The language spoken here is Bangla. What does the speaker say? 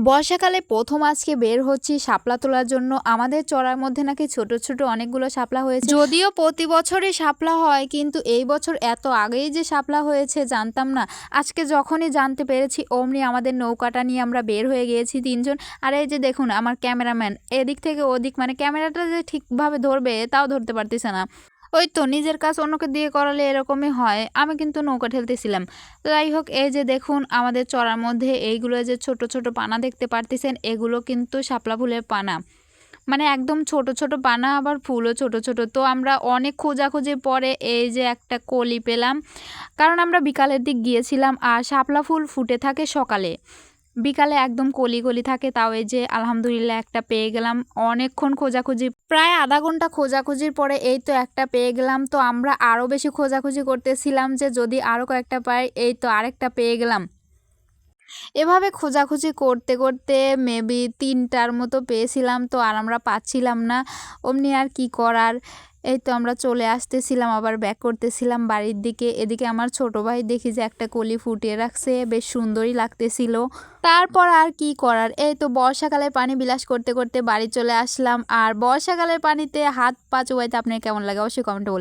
বর্ষাকালে প্রথম আজকে বের হচ্ছি শাপলা তোলার জন্য। আমাদের চড়ার মধ্যে নাকি ছোট ছোট অনেকগুলো শাপলা হয়েছে। যদিও প্রতি বছরই শাপলা হয়, কিন্তু এই বছর এত আগেই যে শাপলা হয়েছে জানতাম না। আজকে যখনই জানতে পেরেছি অমনি আমাদের নৌকাটা নিয়ে আমরা বের হয়ে গিয়েছি তিনজন। আর এই যে দেখুন আমার ক্যামেরাম্যান এদিক থেকে ওদিক, মানে ক্যামেরাটা যে ঠিকভাবে ধরবে তাও ধরতে পারতেছে না। ওই তো নিজের কাজ অন্যকে দিয়ে করালে এরকমই হয়। আমি কিন্তু নৌকা ঠেলতেছিলাম। তো যাই হোক, এই যে দেখুন আমাদের চড়ার মধ্যে এইগুলো যে ছোট ছোট পানা দেখতে পারতেছেন, এগুলো কিন্তু শাপলা ফুলের পানা। মানে একদম ছোট ছোট পানা, আবার ফুলও ছোট ছোট। তো আমরা অনেক খোঁজাখুঁজির পরে এই যে একটা কলি পেলাম, কারণ আমরা বিকালের দিক গিয়েছিলাম আর শাপলা ফুল ফুটে থাকে সকালে, বিকালে একদম কলি কলি থাকে। তাও এই যে আলহামদুলিল্লাহ একটা পেয়ে গেলাম। অনেকক্ষণ খোঁজাখুঁজি, প্রায় আধা ঘন্টা খোঁজাখুঁজির পরে এই তো একটা পেয়ে গেলাম। তো আমরা আরও বেশি খোঁজাখুঁজি করতেছিলাম যে যদি আরও কয়েকটা পাই। এই তো আরেকটা পেয়ে গেলাম। এভাবে খোঁজাখুঁজি করতে করতে মেবি 3টার মতো পেয়েছিলাম। তো আর আমরা পাচ্ছিলাম না, অমনি আর কি করার। এই তো আমরা চলে আসতেছিলাম, আবার ব্যাক করতেছিলাম বাড়ির দিকে। এদিকে আমার ছোট ভাই দেখি যে একটা কলি ফুটিয়ে রাখছে, বেশ সুন্দরই লাগতেছিল। তারপর আর কি করার, এই তো বর্ষাকালের পানি বিলাস করতে করতে বাড়ি চলে আসলাম। আর বর্ষাকালের পানিতে হাত পা চুবাইতে আপনার কেমন লাগে অবশ্যই কমেন্টে বলুন।